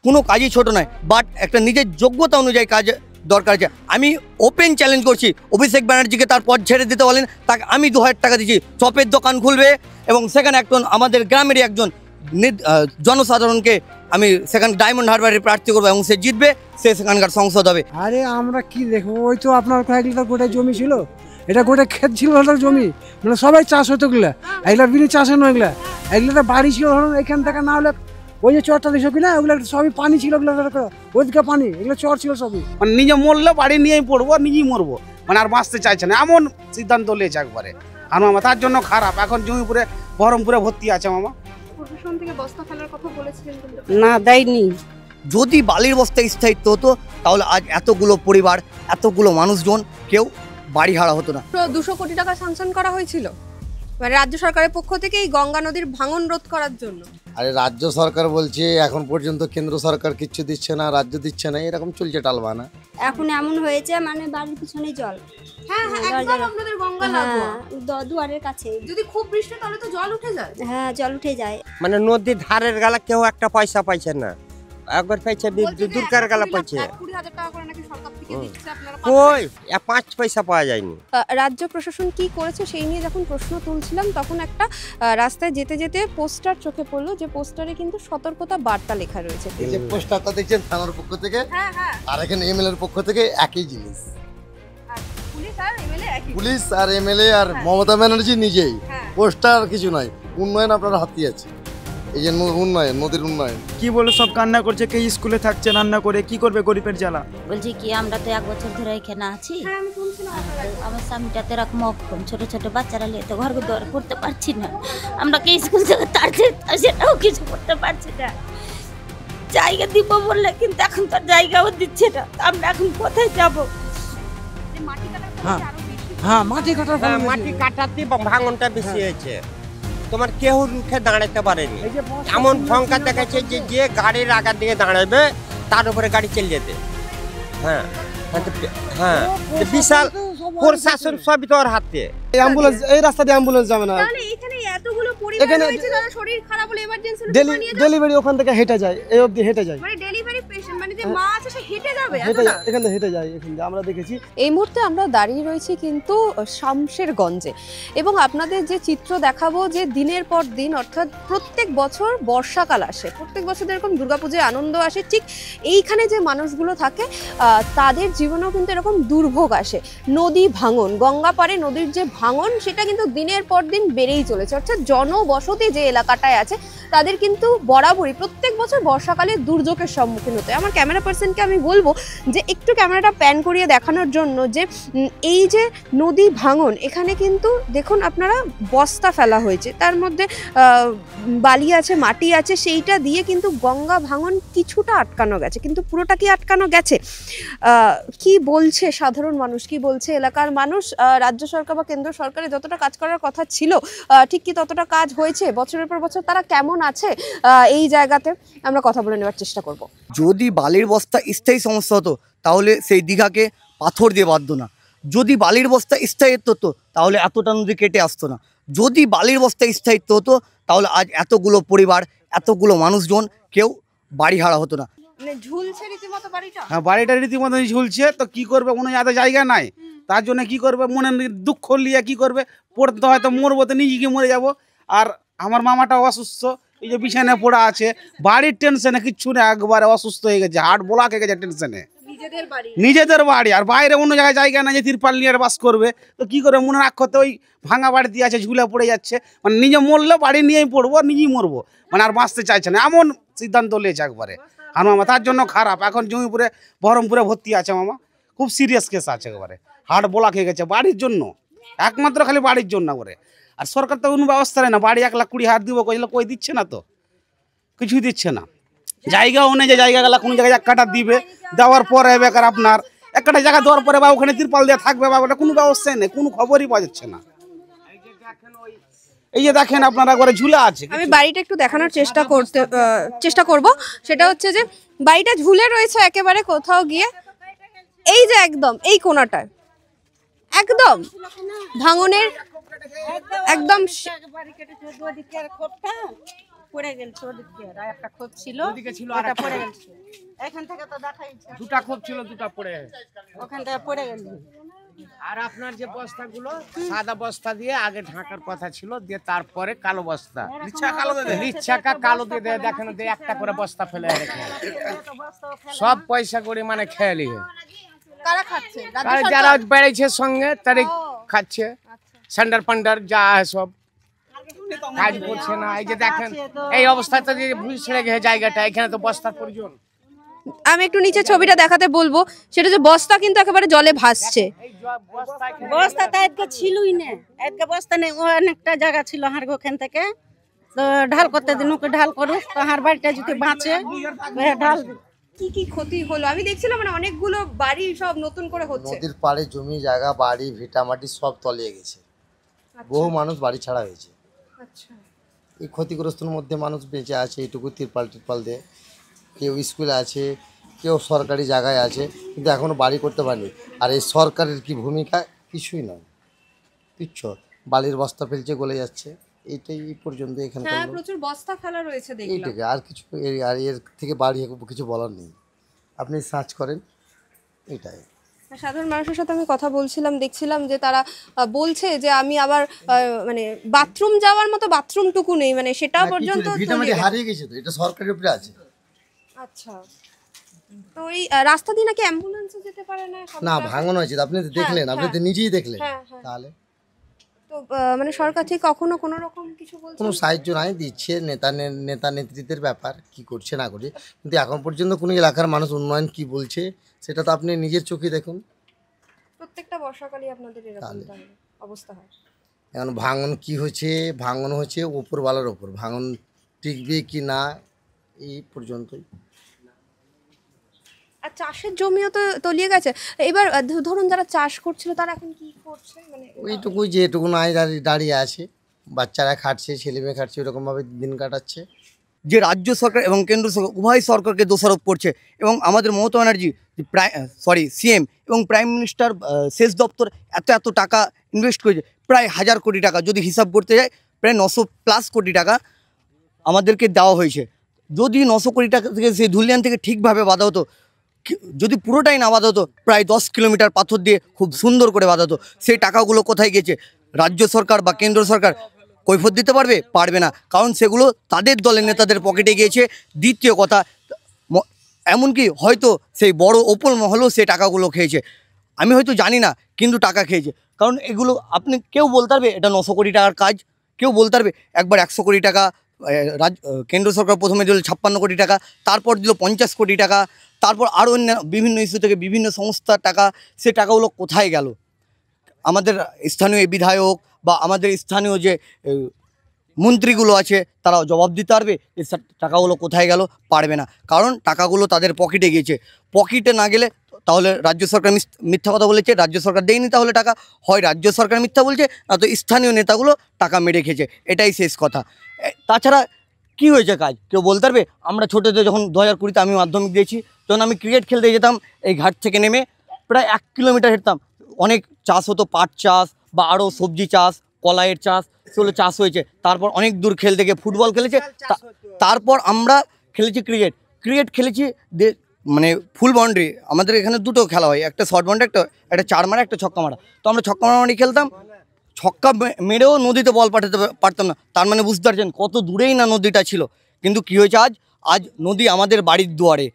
কোনো কাজই ছোট নয়, বাট একটা নিজের যোগ্যতা অনুযায়ী কাজ দরকার আছে। আমি ওপেন চ্যালেঞ্জ করছি অভিষেক ব্যানার্জিকে তার পদ ছেড়ে দিতে বলেন, তাকে আমি 2000 টাকা দিচ্ছি, চপের দোকান খুলবে এবং সেখানে একজন আমাদের গ্রামেরই একজন জনসাধারণকে আমি সেখানে ডায়মন্ড হারবারে প্রার্থী করবো এবং সে জিতবে, সে সেখানকার সংসদ হবে। আরে আমরা কি দেখবো, ওই তো আপনার কয়েক লিটার গোটা জমি ছিল, এটা গোটা ক্ষেত ছিল ওটার জমি, মানে সবাই চাষ হতো এগুলা, এগুলা বিনি চাষে নয়, এগুলা বাড়ি ছিল ধরুন এখান থেকে না হলে ওই যে চরটা দিছো কিনা ওগুলো সবই পানি ছিল, ওইদিকে পানি, এগুলো চর ছিল সবই। মানে নিজে মরলে বাড়ি নিয়েই পড়বো, নিজেই মরবো, মানে আর বাঁচতে চাইছে না এমন সিদ্ধান্ত নিয়েছে একবারে। আর মামা তার জন্য খারাপ, এখন জমিপুরে বহরমপুরে ভর্তি আছে মামা। প্রশাসন থেকে বস্তা ফেলার কথা বলেছিলেন না, দেয়নি। যদি বালির বস্তায় স্থায়িত্ব হতো তাহলে আজ এতগুলো পরিবার, এতগুলো মানুষজন কেউ বাড়ি হারা হতো না। 200 কোটি টাকা স্যাংশন করা হয়েছিল মানে রাজ্য সরকারের পক্ষ থেকে এই গঙ্গা নদীর ভাঙন রোধ করার জন্য। আরে রাজ্য সরকার বলছে এখন পর্যন্ত কেন্দ্র সরকার কিচ্ছু দিচ্ছে না, রাজ্য দিচ্ছে না, এরকম চলছে টালবানা। এখন এমন হয়েছে মানে বাড়ির পিছনে জল, হ্যাঁ হ্যাঁ, একদম আপনাদের গঙ্গা লাগোয়া, দুয়ারের কাছে যদি খুব বৃষ্টি তাহলে তো জল উঠে যায়। হ্যাঁ, জল উঠে যায়। মানে নদীর ধারের গালা কেউ একটা পয়সা পাইছে না, একবার পাইছে দূরকার গালা পাইছে, 20,000 টাকা করে নাকি সরকার থেকে দিচ্ছে, আপনারা কই 5 পয়সা পাওয়া যায়নি। রাজ্য প্রশাসন কি করেছে সেই নিয়ে যখন প্রশ্ন তুলছিলাম তখন একটা রাস্তায় যেতে যেতে পোস্টার চোখে পড়লো, যে পোস্টারে কিন্তু সতর্কতা বার্তা লেখা রয়েছে। এই যে পোস্টারটা দেখছেন থানার পক্ষ থেকে, হ্যাঁ হ্যাঁ, আর এখানে এমএলএ এর পক্ষ থেকে একই জিনিস, পুলিশ আর এমএলএ একই, পুলিশ আর এমএলএ আর মমতা ব্যানার্জি নিজেই। হ্যাঁ। পোস্টার কিছু নয়, উন্নয়ন আপনার হাতি আছে, এই যে উন্নয়ন, নদীর উন্নয়ন। কি বলে সব কান্না করছে, কে স্কুলে থাকছে রান্না করে, কি করবে গরিবের জ্বালা। বলছি কি আমরা তো 1 বছর ধরে এখানে আছি, হ্যাঁ আমি শুনছিলাম আমার স্বামীটা তো এরকম অক্ষম, ছোট ছোট বাচ্চারা নিয়ে তো ঘর দর করতে পারছি না, আমরা কি স্কুল থেকে তাড়ছে সেটাও কিছু করতে পারছি না। জায়গা দিব বললে কিন্তু এখন তো জায়গাও দিচ্ছে না, আমরা এখন কোথায় যাব? মাটি কাটার হ্যাঁ। আরো বেশি। হ্যাঁ, মাটি কাটার ফলে মাটি কাটাতে ভাঙনটা বেশি হয়েছে, তোমার কেউ রুখে দাঁড়াতে পারেনি। এই যে বস্তা এমন ভয়ঙ্কর দেখাচ্ছে যে যে গাড়ির আগা দিয়ে দাঁড়াবে তার উপরে গাড়ি চলে যেতে। হ্যাঁ হ্যাঁ, বিশাল প্রশাসন সবই তোর হাতে। অ্যাম্বুলেন্স এই রাস্তা দিয়ে অ্যাম্বুলেন্স যাবে না, তাহলে এখানে এতগুলো পরিবার রয়েছে যারা শরীর খারাপ হলে এমার্জেন্সি ডেলিভারি ওখান থেকে হেঁটে যায়, এই অবধি হেঁটে যায়, মানে ডেলিভারি পেশেন্ট মানে যে মা আছে সে হেঁটে যাবে, হেঁটে যায়, এখান থেকে হেঁটে যায়, এখান থেকে আমরা দেখেছি। এই মুহূর্তে আমরা দাঁড়িয়ে রয়েছি কিন্তু শামশেরগঞ্জে, এবং আপনাদের যে চিত্র দেখাবো যে দিনের পর দিন, অর্থাৎ প্রত্যেক বছর বর্ষাকাল আসে, প্রত্যেক বছর এরকম দুর্গাপূজায় আনন্দ আসে, ঠিক এইখানে যে মানুষগুলো থাকে তাদের জীবনেও কিন্তু এরকম দুর্ভোগ আসে। নদী ভাঙন, গঙ্গা পাড়ে নদীর যে ভাঙন সেটা কিন্তু দিনের পর দিন বেড়েই চলেছে, অর্থাৎ জনবসতি যে এলাকাটায় আছে তাদের কিন্তু বরাবরই প্রত্যেক বছর বর্ষাকালে দুর্যোগের সম্মুখীন হতে হয়। আমার ক্যামেরা পার্সনকে আমি বলবো যে একটু ক্যামেরাটা প্যান করিয়ে দেখানোর জন্য যে এই যে নদী ভাঙন, এখানে কিন্তু দেখুন আপনারা বস্তা ফেলা হয়েছে, তার মধ্যে বালি আছে, মাটি আছে, সেইটা দিয়ে কিন্তু গঙ্গা ভাঙন কিছুটা আটকানো গেছে, কিন্তু পুরোটা কি আটকানো গেছে? কি বলছে সাধারণ মানুষ, কি বলছে এলাকার মানুষ? রাজ্য সরকার বা কেন্দ্র সরকারের যতটা কাজ করার কথা ছিল ঠিক কি ততটা কাজ হয়েছে? বছরের পর বছর তারা কেমন আছে এই জায়গাতে, আমরা কথা বলে নেওয়ার চেষ্টা করব। যদি বালির বস্তা স্থায়ী সমস্যা হতো তাহলে সেই দীঘাকে পাথর দিয়ে বাঁধতো না। যদি বালির বস্তা স্থায়িত্ব হতো তাহলে এতটা নদী কেটে আসতো না। যদি বালির বস্তা স্থায়িত্ব হতো তাহলে আজ এতগুলো পরিবার, এতগুলো মানুষজন কেউ বাড়ি হারা হতো না। মানে ঝুলছে রীতিমতো বাড়িটা। হ্যাঁ, বাড়িটা রীতিমতো ঝুলছে, তো কি করবে, কোনো যাতে জায়গা নাই, তার জন্য কি করবে, মনে দুঃখ নিয়ে কি করবে, পড়তে হয়তো মরবো, তো নিজেকে মরে যাব। আর আমার মামাটা অসুস্থ, এই যে বিছানায় পড়া আছে, বাড়ির টেনশনে কিচ্ছু না, একবারে অসুস্থ হয়ে গেছে, হার্ট ব্লক হয়ে গেছে টেনশনে। নিজেদের বাড়ি, আর বাইরে অন্য জায়গায় জায়গা নাই যে তিরপাল নিয়ে বাস করবে, তো কি করে মনে রাখতে ওই ভাঙা বাড়ি দিয়ে আছে, ঝুলে পড়ে যাচ্ছে, মানে নিজে মরলে বাড়ি নিয়েই পড়বো, নিজেই মরবো, মানে আর বাঁচতে চাইছে না এমন সিদ্ধান্ত নিয়েছে একবারে। আর মামা তার জন্য খারাপ, এখন জমিপুরে বহরমপুরে ভর্তি আছে মামা, খুব সিরিয়াস কেস আছে একেবারে, হার্ট ব্লক হয়ে গেছে বাড়ির জন্য, একমাত্র খালি বাড়ির জন্য করে। আর সরকার তো কোনো ব্যবস্থা নেই না, বাড়ি 1,20,000 দিব কই দিচ্ছে না, তো কিছুই দিচ্ছে না। জায়গাও নেই যে জায়গা গেলা কোনো জায়গায় 1 কাঠা দিবে, দেওয়ার পরে বেকার আপনার 1 কাঠা জায়গা দেওয়ার পরে বা ওখানে তিরপাল দিয়ে থাকবে বা ওটা কোনো ব্যবস্থাই নেই, কোনো খবরই পাওয়া যাচ্ছে না। এই যে দেখেন আপনারা করে ঝুলে আছে, আমি বাড়িটা একটু দেখানোর চেষ্টা করব। সেটা হচ্ছে যে বাড়িটা ঝুলে রয়েছে একেবারে কোথাও গিয়ে, এই যে একদম এই কোণাটায় একদম ভাঙনের একদম পড়ে গেছে ওদিকে আর একটা খোপ ছিল ওটা পড়ে গেছে এখান থেকে তো দেখাইছে দুটা খোপ ছিল, দুটা পড়ে ওখান থেকে পড়ে গেছে। আর আপনার যে বস্তাগুলো সাদা বস্তা দিয়ে আগে ঢাকার কথা ছিল, দিয়ে তারপরে কালো বস্তা লিচ্ছাকা কালো দিয়ে দেয়, দেখেন দিয়ে একটা করে বস্তা ফেলে রেখে সব পয়সা করে মানে খেয়ে নিয়ে কারা খাচ্ছে? যারা বেড়েছে সঙ্গে তারাই খাচ্ছে। সেন্টার পান্ডার যা সব কাজ করছে না। এই যে দেখেন এই অবস্থাতে যে ভুল ছেড়ে গেছে জায়গাটা, এখানে তো বস্তার প্রয়োজন। আমি একটু নিচে ছবিটা দেখাতে বলবো, সেটা যে বস্তা কিন্তু একেবারে জলে ভাসছে। বস্তা তো আজকে ছিলই না, আজকে বস্তা নেই। অনেকটা জায়গা ছিল হার ওখান থেকে, তো ঢাল করতে দিন ওকে ঢাল করুক, তো হার বাড়িটা যদি বাঁচে ঢাল। কি কি ক্ষতি হলো? আমি দেখছিলাম মানে অনেকগুলো বাড়ি সব নতুন করে হচ্ছে। নদীর পাড়ে জমি জায়গা বাড়ি ভিটামাটি সব তলিয়ে গেছে, বহু মানুষ বাড়ি ছাড়া হয়েছে। আচ্ছা, এই ক্ষতিগ্রস্তের মধ্যে মানুষ বেঁচে আছে এইটুকু তিরপাল দিয়ে। কেউ স্কুলে আছে, কেউ সরকারি জায়গায় আছে, কিন্তু এখনও বাড়ি করতে পারেনি। আর এই সরকারের কি ভূমিকা? কিছুই নয়, কিচ্ছু। বালির বস্তা ফেলছে, গলে যাচ্ছে, এইটাই এই পর্যন্ত এখানে। হ্যাঁ, প্রচুর বস্তা ফেলা রয়েছে দেখলাম। এইটাকে আর কিছু, আর এর থেকে বাড়ি কিছু বলার নেই। আপনি সার্চ করেন, এটাই। সাধারণ মানুষের সাথে আমি কথা বলছিলাম, দেখছিলাম যে তারা বলছে যে আমি আবার মানে বাথরুম যাওয়ার মতো বাথরুমটুকু নেই, মানে সেটা পর্যন্ত ভিটামাটি হারিয়ে গেছে। তো এটা সরকারের উপরে আছে। আচ্ছা, তো এই রাস্তা দিয়ে নাকি অ্যাম্বুলেন্সও যেতে পারে না? না, ভাঙন হয়েছে, আপনি তো দেখলেন, আপনি তো নিজেই দেখলেন। তাহলে তো মানে সরকার থেকে কখনো কোনো রকম কিছু বলছে? কোনো সাহায্য নাই, দিচ্ছে নেতা নেতৃত্বের ব্যাপার, কি করছে না করছে। কিন্তু এখন পর্যন্ত কোনো এলাকার মানুষ উন্নয়ন কি বলছে সেটা তো আপনি নিজের চোখে দেখুন। প্রত্যেকটা বর্ষাকালই আপনাদের এরকম অবস্থা হয়। এখন ভাঙন কি হচ্ছে, ভাঙন হচ্ছে উপরওয়ালার ওপর, ভাঙন টিকবে কি না এই পর্যন্তই। আর চাষের জমিও তো তলিয়ে গেছে। এবার ধরুন যারা চাষ করছিল তারা এখন কি করছে? মানে ওইটুকুই যেটুকু নাই দাঁড়িয়ে আছে, বাচ্চারা খাটছে, ছেলে মেয়ে খাটছে, ওরকমভাবে দিন কাটাচ্ছে। যে রাজ্য সরকার এবং কেন্দ্র সরকার উভয় সরকারকে দোষারোপ করছে, এবং আমাদের মমতা ব্যানার্জি সিএম এবং প্রাইম মিনিস্টার সেচ দপ্তর এত টাকা ইনভেস্ট করেছে, প্রায় 1000 কোটি টাকা, যদি হিসাব করতে যায় প্রায় 900+ কোটি টাকা আমাদেরকে দেওয়া হয়েছে। যদি 900 কোটি টাকা থেকে সেই ধুলিয়ান থেকে ঠিকভাবে বাঁধা হতো, যদি পুরোটাই না বাঁধা হতো, প্রায় 10 কিলোমিটার পাথর দিয়ে খুব সুন্দর করে বাঁধা হতো। সেই টাকাগুলো কোথায় গেছে? রাজ্য সরকার বা কেন্দ্র সরকার কৈফিয়ত দিতে পারবে না, কারণ সেগুলো তাদের দলের নেতাদের পকেটে গিয়েছে। দ্বিতীয় কথা, এমনকি হয়তো সেই বড় ওপর মহলও সেই টাকাগুলো খেয়েছে। আমি হয়তো জানি না, কিন্তু টাকা খেয়েছে। কারণ এগুলো আপনি কেউ বলতে পারবে এটা 900 কোটি টাকার কাজ, কেউ বলতে পারবে একবার 100 কোটি টাকা। কেন্দ্র সরকার প্রথমে দিল 56 কোটি টাকা, তারপর দিল 50 কোটি টাকা, তারপর আরও বিভিন্ন ইস্যু থেকে বিভিন্ন সংস্থার টাকা। সে টাকাগুলো কোথায় গেল? আমাদের স্থানীয় বিধায়ক বা আমাদের স্থানীয় যে মন্ত্রীগুলো আছে তারাও জবাব দিতে পারবে যে টাকাগুলো কোথায় গেল? পারবে না, কারণ টাকাগুলো তাদের পকেটে গিয়েছে। পকেটে না গেলে তাহলে রাজ্য সরকার মিথ্যা কথা বলেছে, রাজ্য সরকার দেয়নি, তাহলে টাকা হয় রাজ্য সরকার মিথ্যা বলছে, না তো স্থানীয় নেতাগুলো টাকা মেরে খেয়েছে, এটাই শেষ কথা। তাছাড়া কি হয়েছে কাজ কেউ বলতে পারবে? আমরা ছোটোতে যখন 2020-তে আমি মাধ্যমিক দিয়েছি, যখন আমি ক্রিকেট খেলতে যেতাম, এই ঘাট থেকে নেমে প্রায় 1 কিলোমিটার হেঁটতাম। অনেক চাষ হতো, পাট চাষ বা আরও সবজি চাষ, কলাইয়ের চাষ, সেগুলো চাষ হয়েছে। তারপর অনেক দূর খেলতে গিয়ে ফুটবল খেলেছে, তারপর আমরা খেলেছি ক্রিকেট খেলেছি মানে ফুল বাউন্ডারি। আমাদের এখানে দুটো খেলা হয়, একটা শর্ট বাউন্ডারি, একটা 4 মারা, একটা ছক্কা মারা। তো আমরা ছক্কা মারামারি খেলতাম, ছক্কা মেরেও নদীতে বল পাঠাতে পারতাম না। তার মানে বুঝতে পারছেন কত দূরেই না নদীটা ছিল। কিন্তু কী হয়েছে, আজ নদী আমাদের বাড়ির দুয়ারে।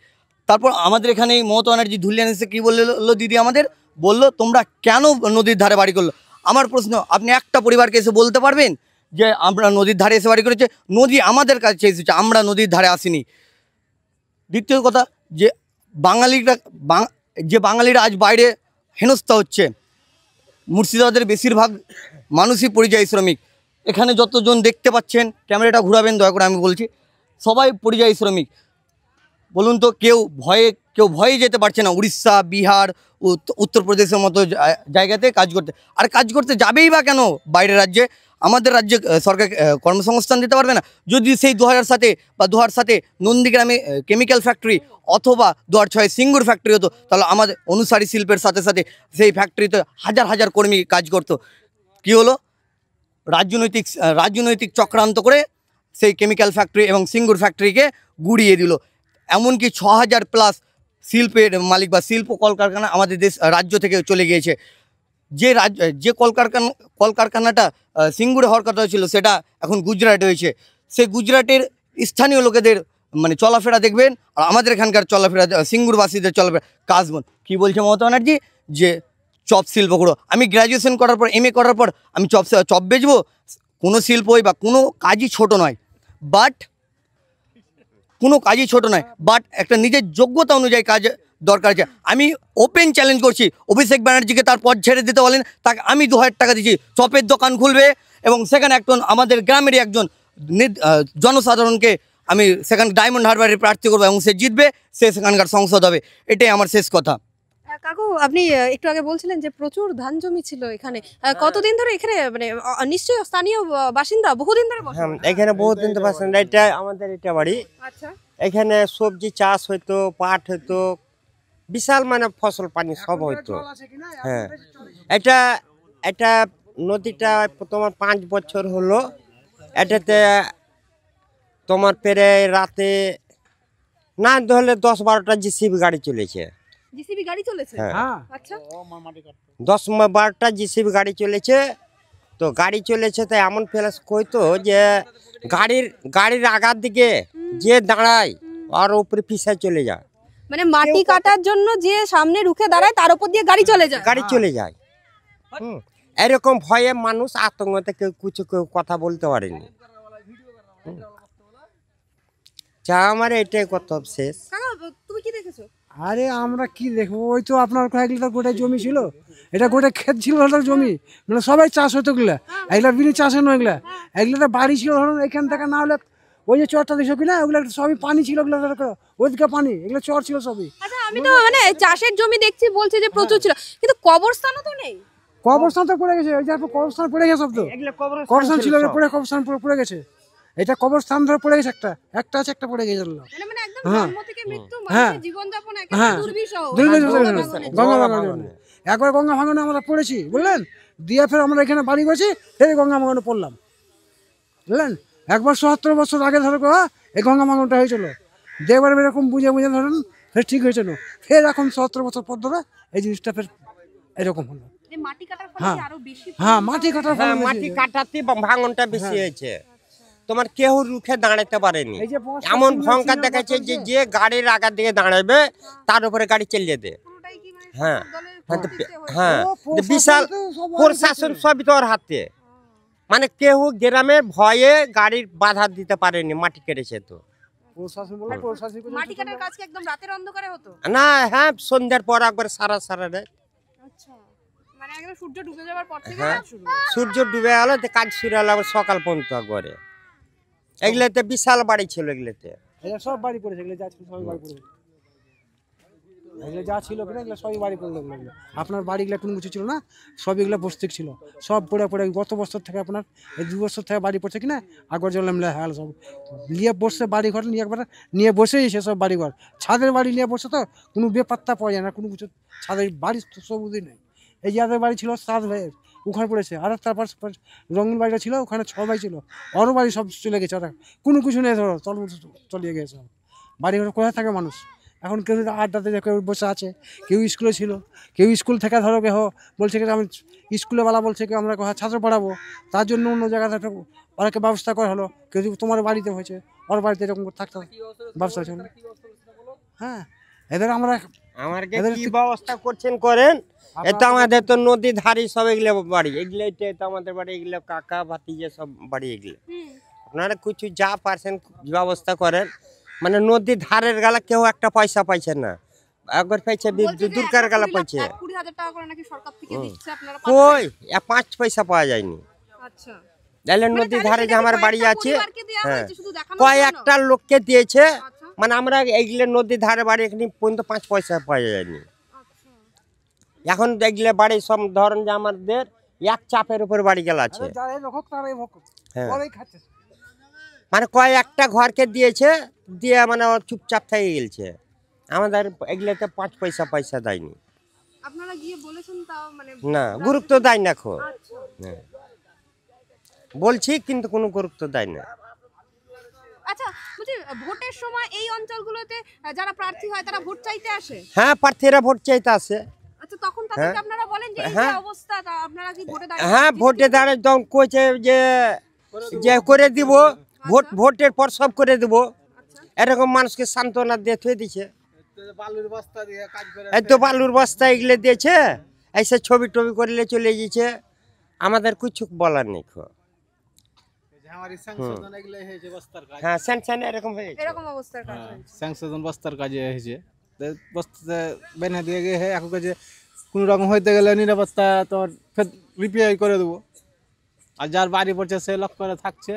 তারপর আমাদের এখানে মমতা ব্যানার্জি ধুলিয়ান এসে কী বললো, দিদি আমাদের বললো তোমরা কেন নদীর ধারে বাড়ি করলো? আমার প্রশ্ন, আপনি একটা পরিবারকে এসে বলতে পারবেন যে আমরা নদীর ধারে এসে বাড়ি করেছে? নদী আমাদের কাছে এসেছে, আমরা নদীর ধারে আসিনি। দ্বিতীয় কথা, যে বাঙালিরা আজ বাইরে হেনস্থা হচ্ছে। মুর্শিদাবাদের বেশিরভাগ মানুষই পরিযায়ী শ্রমিক। এখানে যতজন দেখতে পাচ্ছেন, ক্যামেরাটা ঘুরাবেন দয়া করে, আমি বলছি সবাই পরিযায়ী শ্রমিক। বলুন তো, কেউ ভয়ে যেতে পারছে না উড়িষ্যা, বিহার, উত্তরপ্রদেশের মতো জায়গাতে কাজ করতে। আর কাজ করতে যাবেই বা কেন বাইরের রাজ্যে? আমাদের রাজ্যে সরকার কর্মসংস্থান দিতে পারবে না? যদি সেই 2007 বা 2007 নন্দীগ্রামে কেমিক্যাল ফ্যাক্টরি অথবা 2006 সিঙ্গুর ফ্যাক্টরি হতো, তাহলে আমাদের অনুসারী শিল্পের সাথে সাথে সেই ফ্যাক্টরিতে হাজার হাজার কর্মী কাজ করতো। কী হলো? রাজনৈতিক চক্রান্ত করে সেই কেমিক্যাল ফ্যাক্টরি এবং সিঙ্গুর ফ্যাক্টরিকে গুড়িয়ে দিল। এমনকি 6000+ শিল্পের মালিক বা শিল্প কলকারখানা আমাদের রাজ্য থেকে চলে গিয়েছে। যে কলকারখানাটা সিঙ্গুরে হওয়ার কথা ছিল সেটা এখন গুজরাটে হয়েছে। সেই গুজরাটের স্থানীয় লোকেদের মানে চলাফেরা দেখবেন, আর আমাদের এখানকার চলাফেরা, সিঙ্গুরবাসীদের চলাফেরা কাজ বন। কী বলছে মমতা ব্যানার্জি যে চপ শিল্প করো। আমি গ্র্যাজুয়েশন করার পর, MA করার পর আমি চপ বেচবো? কোনো শিল্পই বা কোনো কাজই ছোট নয়, বাট একটা নিজের যোগ্যতা অনুযায়ী কাজ দরকার আছে। আমি ওপেন চ্যালেঞ্জ করছি অভিষেক ব্যানার্জিকে তার পদ ছেড়ে দিতে বলেন, তাকে আমি 2000 টাকা দিচ্ছি, চপের দোকান খুলবে এবং সেখানে আমাদের গ্রামেরই একজন জনসাধারণকে আমি সেখানে ডায়মন্ড হারবারে প্রার্থী করবো এবং সে জিতবে, সে সেখানকার সংসদ হবে। এটাই আমার শেষ কথা। কাকু, আপনি একটু আগে বলছিলেন যে প্রচুর ধান জমি ছিল এখানে, কতদিন ধরে এখানে মানে নিশ্চয়ই স্থানীয় বাসিন্দা বহুদিন ধরে বসবাস? হ্যাঁ, এখানে বহুদিন ধরে বাসিন্দা। এটা আমাদের এটা বাড়ি। আচ্ছা, এখানে সবজি চাষ হইতো, পাট হইতো, বিশাল মানে ফসল পানি সব হইতো। হ্যাঁ, এটা নদীটা তোমার 5 বছর হলো। এটাতে তোমার পেরে রাতে না ধরলে 10-12টা জিসিবি গাড়ি চলেছে। জিসিবি গাড়ি চলেছে? হ্যাঁ, আচ্ছা, 10-12টা জিসিবি গাড়ি চলেছে। তো গাড়ি চলেছে তো এমন ফেলাস কইতো যে গাড়ির আগার দিকে যে দাঁড়ায় আর উপরে পিছায় চলে যায়। মানে মাটি কাটার জন্য যে সামনে রুখে দাঁড়ায় তার উপর দিয়ে গাড়ি চলে যায়। গাড়ি চলে যায়। এরকম ভয়ে মানুষ আতঙ্কতে কেউ কথা বলতে পারেনি। যা আমার এটাই কথা শেষ। তুমি কি দেখেছো? আরে আমরা কি দেখবো, ওই তো আপনার কয়েক লিটার গোটায় জমি ছিল, এটা গোটায় ক্ষেত ছিল ওটার জমি, মানে সবাই চাষ হতো এগুলা, এগুলা বিনি চাষে নয়, এগুলাতে বাড়ি ছিল ধরুন এখান থেকে না হলে ওই যে চরটা দেখছো কিনা, ওগুলো সবই পানি ছিল, ওগুলো ওইদিকে পানি, এগুলো চর ছিল সবই। আচ্ছা, আমি তো মানে চাষের জমি দেখছি, বলছে যে প্রচুর ছিল, কিন্তু কবরস্থানও তো নেই। কবরস্থান তো পড়ে গেছে, ওই যে কবরস্থান পড়ে গেছে সব, তো কবরস্থান ছিল পড়ে, কবরস্থান পড়ে গেছে। এটা কবরস্থান ধরে পড়ে গেছে, একটা আছে, একটা পড়ে গেছে। মানে একদম জন্ম থেকে মৃত্যু, মানুষের জীবনযাপন একেবারে দুর্বিষহ। একবার গঙ্গা ভাঙনে আমরা পড়েছি বুঝলেন, দিয়ে ফের আমরা এখানে বাড়ি করেছি, ফের গঙ্গা ভাঙনে পড়লাম বুঝলেন। একবার 77 বছর আগে ধরো এই গঙ্গা ভাঙনটা হয়েছিল, দেবার এরকম বুঝে ধরেন ফের ঠিক হয়েছিল, ফের এখন 77 বছর পর ধরে এই জিনিসটা ফের এরকম হলো। মাটি কাটার ফলে আরো বেশি, হ্যাঁ মাটি কাটার ফলে, মাটি কাটাতে ভাঙনটা বেশি হয়েছে। তোমার কেউ রুখে দাঁড়াতে পারেনি, এমন ভয়ঙ্কর দেখাচ্ছে যে গাড়ির আগার দিকে দাঁড়াবে তার উপরে গাড়ি চালিয়ে দেয়। হ্যাঁ হ্যাঁ, বিশাল প্রশাসন সবই তোর হাতে, মানে কেউ গ্রামের ভয়ে গাড়ির বাধা দিতে পারেনি, মাটি কেটেছে তো। মাটি কাটার কাজ কি একদম রাতের অন্ধকারে হতো না? হ্যাঁ, সন্ধ্যার পর একবার সারা রাত। আচ্ছা, মানে একদম সূর্য ডুবে যাওয়ার পর থেকে হ্যাঁ, সূর্য ডুবে গেল কাজ শুরু হলো আবার সকাল পর্যন্ত একবারে। এগুলোতে বিশাল বাড়ি ছিল, এগুলোতে সব বাড়ি পড়েছে, এগুলো যা ছিল সবই বাড়ি পড়েছে, এগুলো যা ছিল কিনা এগুলো সবই বাড়ি পড়লো। আপনার বাড়িগুলো কোনো কিছু ছিল না, সব এগুলো বস্তিক ছিল, সব পড়ে গত বছর থেকে আপনার এই 2 বছর থেকে বাড়ি পড়ছে কিনা, একবার জল হ্যাঁ সব নিয়ে বসছে বাড়ি ঘর নিয়ে, একবার নিয়ে বসেই সেসব বাড়ি ঘর, ছাদের বাড়ি নিয়ে বসে, তো কোনো বেপাত্তা পাওয়া যায় না, কোনো কিছু ছাদের বাড়ি সবুজই নেই। এই যাদের বাড়ি ছিল 7 ভাইয়ের ওখানে পড়েছে, আর তারপর রঙিন বাড়িটা ছিল ওখানে 6 ভাই ছিল, ওরও বাড়ি সব চলে গেছে, ওরা কোনো কিছু নেই, ধরো চলিয়ে গেছে বাড়ি ঘর। কোথায় থাকে মানুষ এখন? কেউ আড্ডাতে কেউ বসে আছে, কেউ স্কুলে ছিল, কেউ স্কুল থেকে ধরো কেহ বলছে কি আমি স্কুলেওয়ালা বলছে কি আমরা ছাত্র পড়াবো, তার জন্য অন্য জায়গাতে ওরাকে ব্যবস্থা করা হলো। কেউ তোমার বাড়িতে হয়েছে, ওর বাড়িতে এরকম থাকতে ব্যবস্থা হয়েছে। হ্যাঁ, এদের আমাকে কি ব্যবস্থা করছেন করেন। এটা আমাদের তো নদী ধারি সব এগুলো বাড়ি, এগুলো এটা আমাদের বাড়ি, এগুলো কাকা ভাতিজা সব বাড়ি। এগুলো আপনারা কিছু যা পারছেন ব্যবস্থা করেন, মানে নদীর ধারের গালা কেউ একটা পয়সা পাইছে না, একবার পাইছে দুর্গার গালা পাইছে, 20,000 টাকা করে নাকি সরকার থেকে দিচ্ছে, আপনারা কই 5 পয়সা পাওয়া যায়নি। আচ্ছা, তাহলে নদীর ধারে যে আমার বাড়ি আছে, হ্যাঁ কয়েকটা লোককে দিয়েছে, মানে আমরা এইগুলো নদীর ধারে বাড়ি এখানে পর্যন্ত 5 পয়সা পাওয়া যায়নি। এখন এগুলো বাড়ি সব ধরেন যে আমাদের এক চাপের উপর বাড়ি গেল আছে, মানে কয়েকটা ঘরকে দিয়েছে, দিয়ে মানে চুপচাপ থেকে গেছে। আমাদের এগুলোতে 5 পয়সা দেয়নি। আপনারা গিয়ে বলেছেন তাও মানে না, গুরুত্ব দেয় না। বলছি কিন্তু কোনো গুরুত্ব দেয় না। আচ্ছা বলছি ভোটের সময় এই অঞ্চলগুলোতে যারা প্রার্থী হয় তারা ভোট চাইতে আসে? হ্যাঁ, প্রার্থীরা ভোট চাইতে আসে। আচ্ছা তখন তাদেরকে আপনারা বলেন যে এই যে অবস্থা, তা আপনারা কি ভোটে দাঁড়িয়ে? হ্যাঁ, ভোটে দাঁড়ায় তখন কইছে যে করে দিব, ভোটের পর সব করে দিব, এরকম মানুষকে সান্ত্বনা দিয়ে থুয়ে দিছে। এই তো বালুর বস্তা এগুলো দিয়েছে, এসে ছবি টবি করলে চলে গেছে, আমাদের কিছু বলার নেই। হ্যাঁ, স্যাংশন এরকম হয়েছে, এরকম অবস্থার কাজ হয়েছে। সংশোধন বস্তার কাজে হয়েছে, বস্তাতে বেঁধে দিয়ে গিয়ে এখন কাজে কোনো রকম হইতে গেলে নিরাপত্তা তোর ফের রিপেয়ার করে দেবো, আর যার বাড়ি পড়ছে সে লক করে থাকছে।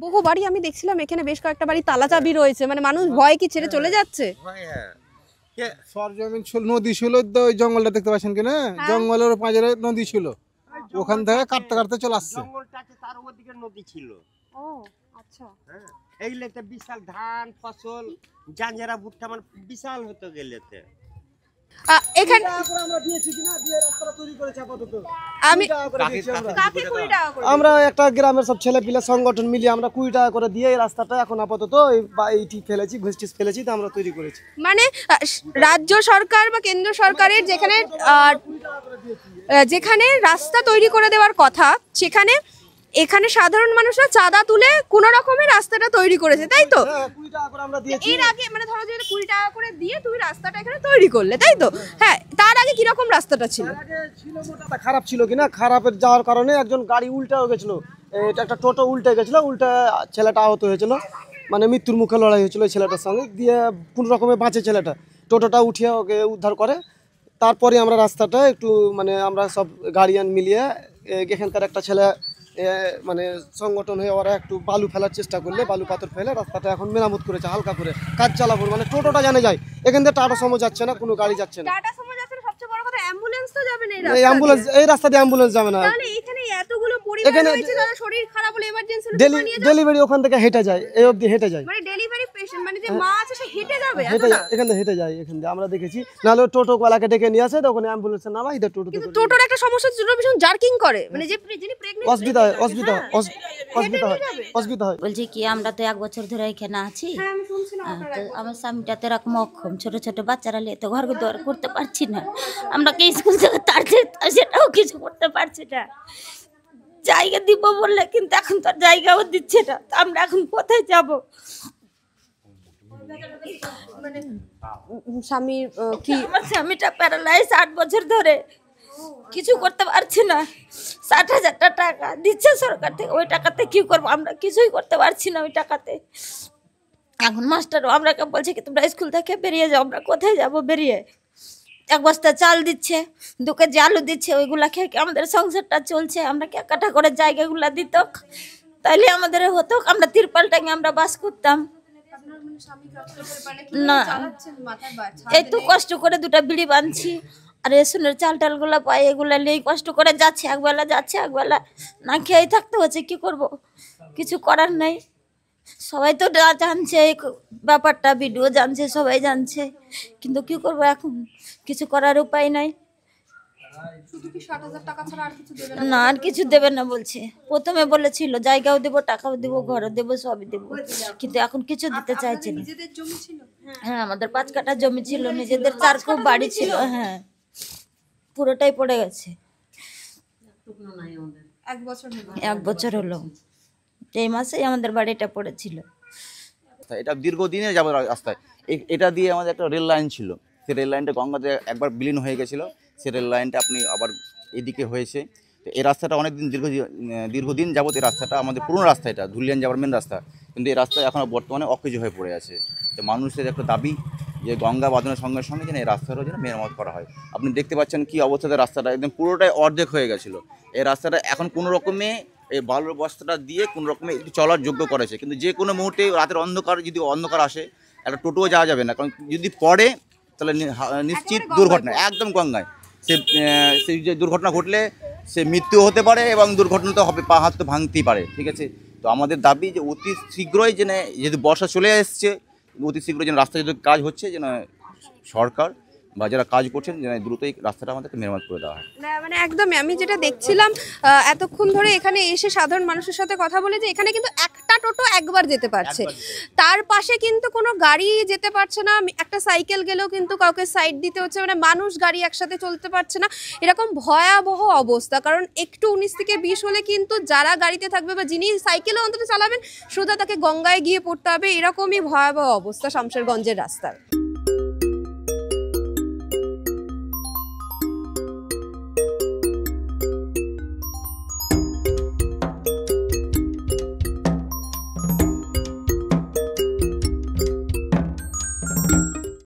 বহু বাড়ি আমি দেখছিলাম এখানে বেশ কয়েকটা বাড়ি তালা চাবি রয়েছে, মানে মানুষ ভয় কি ছেড়ে চলে যাচ্ছে? সরজমিন ছিল, নদী ছিল, ওই জঙ্গলটা দেখতে পাচ্ছেন কিনা, জঙ্গলের পাঁজরে নদী ছিল, ওখান থেকে কাটতে কাটতে চলে আসছে। তার ওদিকে নদী ছিল। ও আচ্ছা, এইগুলো একটা বিশাল ধান ফসল জাঞ্জারা ভুট্টা মানে বিশাল হতো গেলেতে। এখানে আমরা একটা গ্রামের সব ছেলে পিলে সংগঠন মিলিয়ে আমরা 20 টাকা করে দিয়ে এই রাস্তাটা এখন আপাতত এইটি ফেলেছি, ঘুষটিস ফেলেছি, তো আমরা তৈরি করেছি। মানে রাজ্য সরকার বা কেন্দ্র সরকারের যেখানে রাস্তা তৈরি করে দেওয়ার কথা, সেখানে এখানে সাধারণ মানুষরা চাঁদা তুলে কোন রকমের রাস্তাটা তৈরি করেছে, তাই তো? এর আগে মানে ধরো যে 20 টাকা করে দিয়ে তুমি রাস্তাটা এখানে তৈরি করলে, তাই তো? হ্যাঁ, তার আগে কি রকম রাস্তাটা ছিল? খারাপ ছিল কিনা, খারাপের যাওয়ার কারণে একজন গাড়ি উল্টা হয়ে গেছিল, এটা একটা টোটো উল্টে গেছিল, উল্টা ছেলেটা আহত হয়েছিল, মানে মৃত্যুর মুখে লড়াই হয়েছিল ওই ছেলেটার সঙ্গে, দিয়ে কোনো রকমে বাঁচে ছেলেটা, টোটোটা উঠিয়ে ওকে উদ্ধার করে। তারপরে আমরা রাস্তাটা একটু মানে আমরা সব গাড়িয়ান মিলিয়ে এখানকার একটা ছেলে মানে সংগঠন হয়ে ওরা একটু বালু ফেলার চেষ্টা করলে বালু পাথর ফেলে রাস্তাটা এখন মেরামত করেছে, হালকা করে কাজ চালাবো, মানে টোটোটা জানে যায়, এখান থেকে টাটা সময় যাচ্ছে না, কোনো গাড়ি যাচ্ছে না, টাটা সময় যাচ্ছে না, সবচেয়ে বড় কথা অ্যাম্বুলেন্স তো যাবে না এই অ্যাম্বুলেন্স, এই রাস্তা দিয়ে অ্যাম্বুলেন্স যাবে না। তাহলে এখানে এতগুলো পরিবার রয়েছে যারা শরীর খারাপ হলে এমার্জেন্সি ডেলিভারি ওখান থেকে হেঁটে যায়, এই অবধি হেঁটে যায়, মানে ডেলিভারি পেশেন্ট মানে যে মা আছে সে হেঁটে যাবে, এখান থেকে হেঁটে যায়, এখান থেকে আমরা দেখেছি, নাহলে টোটো ওয়ালাকে ডেকে নিয়ে আসে, তখন অ্যাম্বুলেন্সে নামা, ইধর টোটো। কিন্তু টোটোর একটা সমস্যা ছিল, ভীষণ জার্কিং করে, মানে যে যিনি প্রেগন্যান্ট অসুবিধা হয়, অসুবিধা হয়। বলছি কি আমরা তো 1 বছর ধরে এখানে আছি, তো আমার স্বামীটা তো এরকম অক্ষম, ছোট ছোট বাচ্চারা নিয়ে তো ঘর দর করতে পারছি না, আমরা কি স্কুল থেকে তাড়ছে সেটাও কিছু করতে পারছি না, জায়গা দিব বললে কিন্তু এখন তো জায়গাও দিচ্ছে না, আমরা এখন কোথায় যাব? মানে স্বামী কি, আমার স্বামীটা প্যারালাইজ 8 বছর ধরে, কিছু করতে পারছি না, 60,000 টাকা দিচ্ছে সরকার থেকে, ওই টাকাতে কি করবো, আমরা কিছুই করতে পারছি না ওই টাকাতে। এখন মাস্টারও আমরা বলছে কি তোমরা স্কুল থেকে বেরিয়ে যাও, আমরা কোথায় যাব বেরিয়ে? 1 বস্তা চাল দিচ্ছে, 2 কেজি আলু দিচ্ছে, ওইগুলা খেয়ে আমাদের সংসারটা চলছে, আমরা কে কাটা করে জায়গাগুলা দিত, তাইলে আমাদের হতো, আমরা তিরপাল টাঙিয়ে আমরা বাস করতাম না, এই তো কষ্ট করে 2টা বিড়ি বাঁধছি, আর রেশনের চাল টালগুলা পাই, এগুলা নিয়ে কষ্ট করে যাচ্ছে, একবেলা যাচ্ছে একবেলা না খেয়েই থাকতে হচ্ছে, কি করব, কিছু করার নেই। সবাই তো জানছে এই ব্যাপারটা, ভিডিও জানছে, সবাই জানছে, কিন্তু কি করব এখন, কিছু করার উপায় নাই। না আর কিছু দেবে না বলছে, প্রথমে বলেছিল জায়গাও দেবো, টাকাও দেবো, ঘরও দেবো, সবই দেবো, কিন্তু এখন কিছু দিতে চাইছে না। হ্যাঁ, আমাদের 5 কাঠা জমি ছিল, নিজেদের 4 খুব বাড়ি ছিল, হ্যাঁ পুরোটাই পড়ে গেছে। 1 বছর হলো, এই মাসেই আমাদের বাড়িটা পড়েছিল। এটা দীর্ঘদিনের যাবত রাস্তায়, এটা দিয়ে আমাদের একটা রেল লাইন ছিল, সেই রেল লাইনটা গঙ্গাতে একবার বিলীন হয়ে গেছিলো, সেই রেল লাইনটা আপনি আবার এদিকে হয়েছে, তো এই রাস্তাটা অনেকদিন দীর্ঘদিন যাবত এই রাস্তাটা আমাদের পুরনো রাস্তা, এটা ধুলিয়ান যাওয়ার মেন রাস্তা, কিন্তু এই রাস্তা এখন বর্তমানে অকেজো হয়ে পড়ে আছে। তো মানুষের একটা দাবি যে গঙ্গা বাঁধনের সঙ্গে সঙ্গে যেন এই রাস্তাটাও যেন মেরামত করা হয়। আপনি দেখতে পাচ্ছেন কি অবস্থাতে রাস্তাটা একদম পুরোটাই অর্ধেক হয়ে গেছিলো, এই রাস্তাটা এখন কোনো রকমে এই বালুর বস্তাটা দিয়ে কোনো রকমে একটু চলার যোগ্য করেছে, কিন্তু যে কোনো মুহূর্তে রাতের যদি অন্ধকার আসে একটা টোটোও যাওয়া যাবে না, কারণ যদি পড়ে তাহলে নিশ্চিত দুর্ঘটনা, একদম গঙ্গায় সেই যে দুর্ঘটনা ঘটলে সে মৃত্যু হতে পারে এবং দুর্ঘটনা তো হবে, পা হাত তো ভাঙতেই পারে, ঠিক আছে। তো আমাদের দাবি যে অতি শীঘ্রই যেন, যেহেতু বর্ষা চলে এসছে, অতি শীঘ্রই যেন রাস্তা যদি কাজ হচ্ছে যেন সরকার বা যারা কাজ করছেন যেন দ্রুতই রাস্তাটা আমাদেরকে মেরামত করে দেওয়া হয়। মানে একদমই আমি যেটা দেখছিলাম এতক্ষণ ধরে এখানে এসে সাধারণ মানুষের সাথে কথা বলে, যে এখানে কিন্তু একটা টোটো একবার যেতে পারছে, তার পাশে কিন্তু কোনো গাড়ি যেতে পারছে না, একটা সাইকেল গেলেও কিন্তু কাউকে সাইড দিতে হচ্ছে, মানে মানুষ গাড়ি একসাথে চলতে পারছে না, এরকম ভয়াবহ অবস্থা। কারণ একটু 19 থেকে 20 হলে কিন্তু যারা গাড়িতে থাকবে বা যিনি সাইকেলও অন্তত চালাবেন সোজা তাকে গঙ্গায় গিয়ে পড়তে হবে, এরকমই ভয়াবহ অবস্থা শামশেরগঞ্জের রাস্তার।